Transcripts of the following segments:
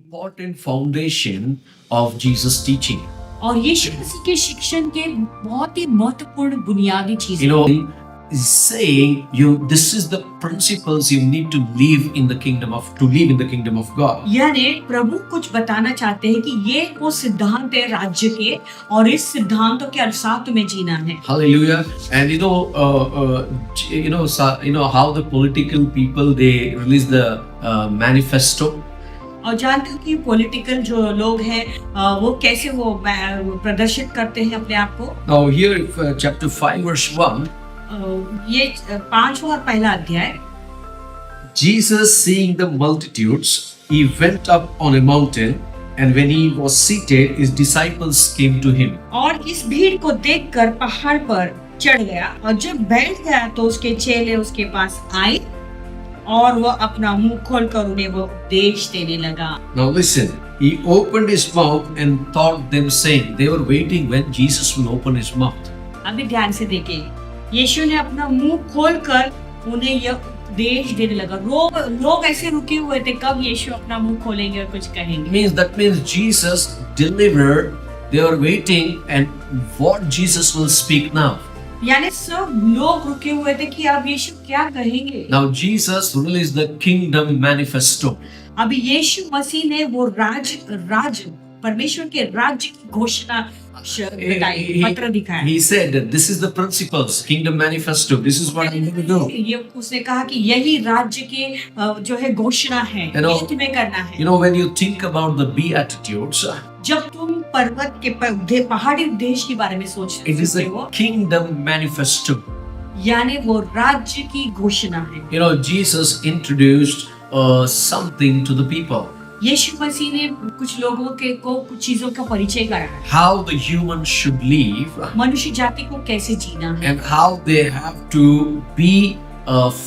important foundation of Jesus' teaching. और यीशु मसीह के शिक्षण के बहुत ही महत्वपूर्ण बुनियादी चीज You know, is saying this is the principles you need to live in the kingdom of God. यानी प्रभु कुछ बताना चाहते हैं कि ये वो सिद्धांत है राज्य के और इस सिद्धांतों के अनुसार तुम्हें जीना है. Hallelujah. And how the political people they release the manifesto. और जानते हो कि पॉलिटिकल जो लोग हैं वो कैसे वो प्रदर्शित करते हैं अपने आप को. Now here chapter 5 verse 1. ये 5वां और पहला अध्याय. Jesus, seeing the multitudes, he went up on a mountain, and when he was seated, his disciples came to him. और इस भीड़ को देखकर पहाड़ पर चढ़ गया और जब बैठ गया तो उसके चेले उसके पास आए और वह अपना मुंह खोलकर उन्हें वो उपदेश देने लगा. Now listen, he opened his mouth and taught them, saying, they were waiting when Jesus will open his mouth. अभी ध्यान से देखिए, यीशु ने अपना मुंह खोलकर उन्हें यह उपदेश देने लगा. लोग ऐसे रुके हुए थे कब यीशु अपना मुंह खोलेंगे और कुछ कहेंगे. That means Jesus delivered. They were waiting, and what Jesus will speak now. यानी सब लोग रुके हुए थे कि अब यीशु क्या कहेंगे. Now Jesus released the kingdom manifesto. अभी यीशु मसीह ने वो राज परमेश्वर के राज्य की घोषणा बताई, पत्र दिखाया. He said that this is the principles, kingdom manifesto. This is what I'm going to do. ये उसने कहा कि यही राज्य के जो है घोषणा है, ये तुम्हें करना है. You know, when you think about the beatitudes, जब तुम पर्वत के पहाड़ी देश के बारे में सोचते हो, it is a kingdom manifesto. यानी वो राज्य की घोषणा है. You know, Jesus introduced something to the people. यीशु मसीह ने कुछ लोगों को कुछ चीजों का परिचय कराया. How the humans should live. मनुष्य जाति को कैसे जीना है. And how they have to be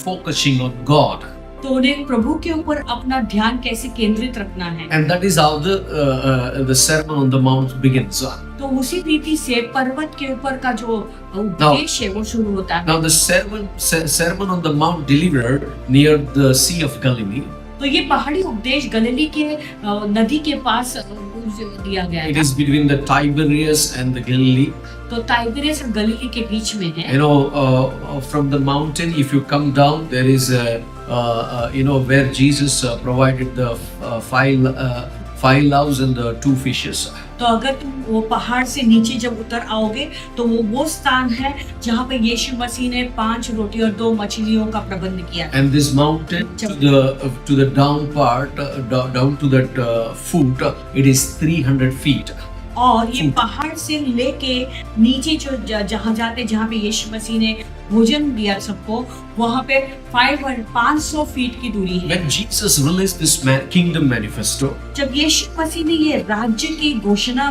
focusing on God. तो उन्हें प्रभु के ऊपर अपना ध्यान कैसे केंद्रित रखना है. And that is how the Sermon on the Mount begins. तो उसी रीति से पर्वत के ऊपर का जो उपदेश है वो शुरू होता है. Now the Sermon on the Mount delivered near the Sea of Galilee. तो ये पहाड़ी उपदेश गलीली के नदी के पास दिया गया है. It is between the Tiberias and the Galilee. तो टाइबेरियस और गलीली के बीच में है. You know, from the mountain, if you come down, there is where Jesus provided the five loaves and the 2 fishes. तो अगर तुम वो पहाड़ से नीचे जब उतर आओगे तो वो स्थान है जहाँ पे यीशु मसीह ने 5 रोटी और 2 मछलियों का प्रबंध किया. And this mountain to the down part, down to that foot, it is 300 feet. और ये पहाड़ से लेके नीचे जो जहाँ जाते जहाँ पे यीशु मसीह ने भोजन दिया सबको, वहाँ पे 500 फीट की दूरी है. When Jesus released this kingdom manifesto, जब यीशु मसीह ने ये राज्य की घोषणा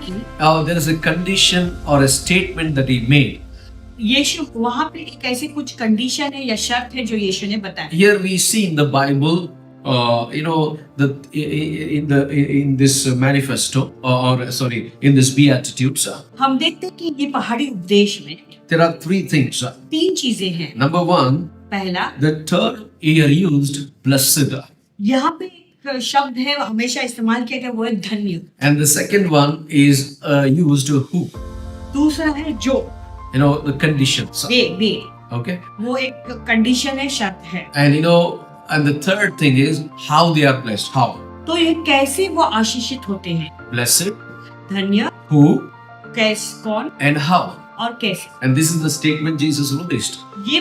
की, there is a condition or a statement that he made. यीशु वहाँ पे एक ऐसे कुछ कंडीशन है या शर्त है जो यीशु ने बताया. Here we see in the Bible, in this manifesto, in this beatitudes, हम देखते हैं कि ये पहाड़ी उपदेश में there are 3 things. 3 चीजें हैं. Number 1, पहला, the term here used, blessed. यहाँ पे एक शब्द है हमेशा इस्तेमाल किया गया, वो है धन्य. And the second one is used who. दूसरा है जो. The conditions. वे. Okay. वो एक कंडीशन है, शर्त है. And the third thing is how they are blessed. How? तो ये कैसे वो आशीषित होते हैं. Blessed. धन्य. Who? कैसे, कौन. And how? और कैसे. And this is the statement Jesus released. ये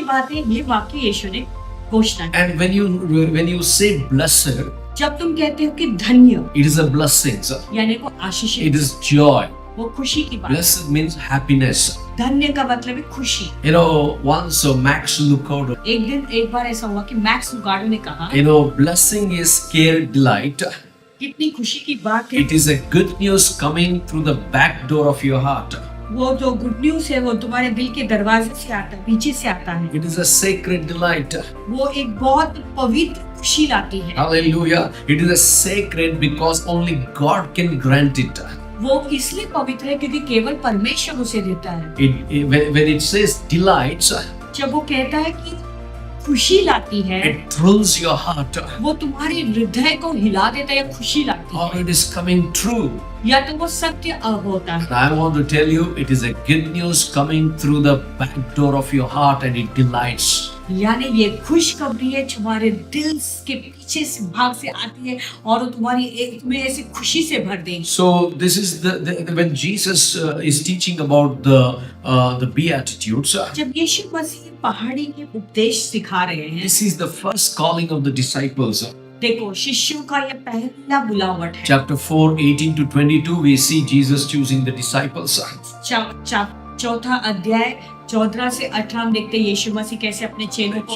वाक्य यीशु ने घोषणा की. And when you say blessed, जब तुम कहते हो कि धन्य, it is a blessing. यानी वो आशीषित. It is joy. वो खुशी की बात. Blessed means happiness. धन्य का मतलब है खुशी. Once Max Lucado. एक बार ऐसा हुआ कि मैक्स लुकाडो ने कहा, blessing is scare delight. कितनी खुशी की बात है. It is a good news coming through the back door of your heart. वो जो गुड न्यूज है वो तुम्हारे दिल के दरवाजे से आता है, पीछे से आता है. It is a sacred delight. वो एक बहुत पवित्र खुशी लाती है. Hallelujah. It is a sacred because only God can grant it. वो इसलिए पवित्र है क्योंकि केवल परमेश्वर उसे देता है. When it says delights, जब वो कहता है कि खुशी लाती है, it thrills your heart, वो तुम्हारे हृदय को हिला देता है, खुशी लाती or है, it is coming true. या तो वो सत्य होता है। And I want to tell you, it is a good news coming through the back door of your heart, and it delights. यानी ये खुशखबरी है तुम्हारे दिल के पीछे से भाग से आती है और वो तुम्हें ऐसे खुशी से भर देगी। So this is when Jesus is teaching about the Beatitudes. जब यीशु मसीह पहाड़ी के उपदेश सिखा रहे हैं, This is the first calling of the disciples. देखो शिष्यों का ये पहला बुलावट है। Chapter 4, 18 to 22, we see Jesus choosing the disciples. चौथा अध्याय 14 से 18 हम देखते हैं यीशु मसीह कैसे अपने चेलों को,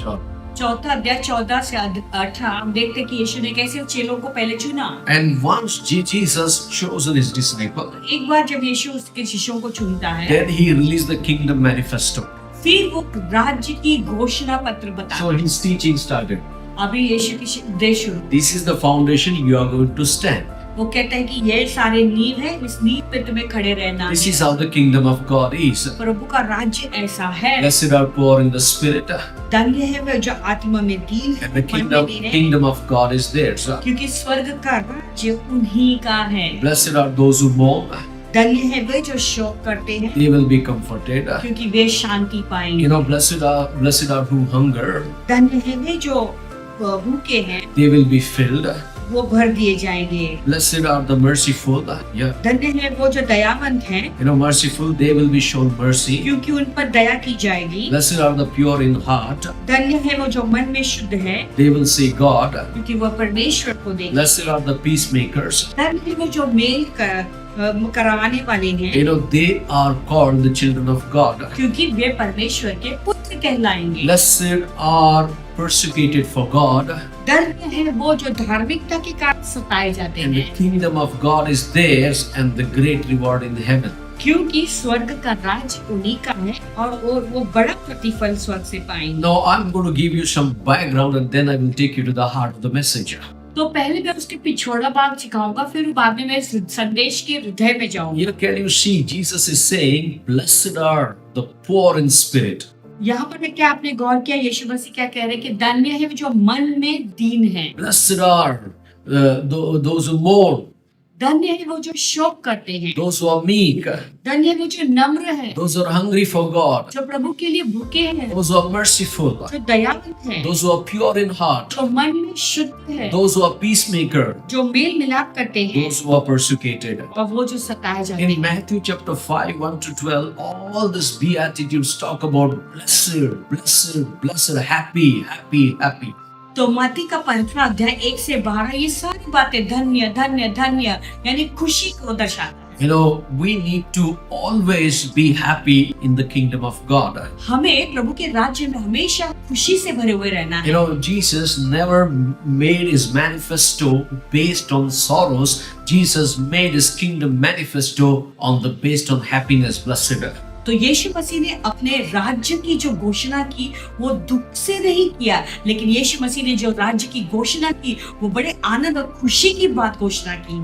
चौथा अध्याय 14 से 18 हम देखते हैं कि यीशु ने कैसे चेलों को पहले चुना। And once Jesus chosen his disciple, एक बार जब यीशु उसके शिष्यों को चुनता है, then he released the kingdom manifesto. फिर वो राज्य की घोषणा पत्र बताता So है। his teaching started. अभी यीशु की उपदेश शुरू। This is the foundation you are going to stand. वो कहता है कि ये सारे नींव है, इस नींव पे तुम्हें खड़े रहना This है। is how the kingdom of God is. प्रभु का राज्य ऐसा है। Blessed are poor in the spirit, धन्य है वह जो आत्मा में दीन है, and the मन में दीन है, kingdom of God is theirs. क्योंकि स्वर्ग का राज्य उन्हीं का है। Blessed are those who mourn, धन्य है वे जो शोक करते हैं, they will be comforted. क्योंकि वे शांति पाएंगे। You know, blessed are who hunger, धन्य है वे जो भूखे हैं, they will be filled. वो भर दिए जाएंगे। Blessed are the merciful, yeah. धन्य है वो जो दयावंत हैं, You know, merciful, they will be shown mercy. क्योंकि उन पर दया की जाएगी। Blessed are the pure in heart, धन्य है वो जो मन में शुद्ध है, they will see God. क्योंकि वह परमेश्वर को देखेंगे। Blessed are the peacemakers, धन्य है वो जो मेल करवाने वाले हैं, you know, they are called the children of God. क्योंकि वे परमेश्वर के पुत्र कहलाएंगे। Blessed are persecuted for God, धन्य है वो जो धार्मिकता के कारण सताए जाते and the हैं, kingdom of God is theirs, and the great reward in heaven. क्योंकि स्वर्ग का राज्य उन्हीं का है और वो बड़ा प्रतिफल स्वर्ग से पाएंगे। Now I'm going to give you some background, and then I will take you to the heart of the message. तो पहले मैं उसके पिछोड़ा भाग सिखाऊंगा, फिर बाद में मैं संदेश के हृदय में जाऊंगा। Here can you see Jesus is saying, blessed are the poor in spirit. यहाँ पर मैं क्या आपने गौर किया, यीशु मसीह क्या कह रहे हैं कि धन्य है जो मन में दीन है, Blessed are those who mourn, धन्य है वो जो शोक करते हैं, those who are meek, धन्य है वो जो नम्र है, those who are hungry for God, जो प्रभु के लिए भूखे हैं, those who are merciful, जो दयावंत है, those who are pure in heart, जो मन में शुद्ध है, those who are peacemaker, जो मेल मिलाप करते हैं, those who are persecuted. और वो जो सताए जाते In हैं। Matthew chapter 5, 1 to 12, all these beatitudes talk about blessed, blessed, blessed, happy, happy, happy. तो मत्ती का 15 अध्याय 1 से 12 ये सारी बातें धन्य धन्य धन्य यानी खुशी को दर्शाता है। You know, we need to always be happy in the kingdom of God. हमें प्रभु के राज्य में हमेशा खुशी से भरे हुए रहना You है। know, Jesus never made his manifesto based on sorrows. Jesus made his kingdom manifesto based on happiness, blessed. तो यीशु मसीह ने अपने राज्य की जो घोषणा की वो दुख से नहीं किया, लेकिन यीशु मसीह ने जो राज्य की घोषणा की वो बड़े आनंद और खुशी की बात घोषणा की है।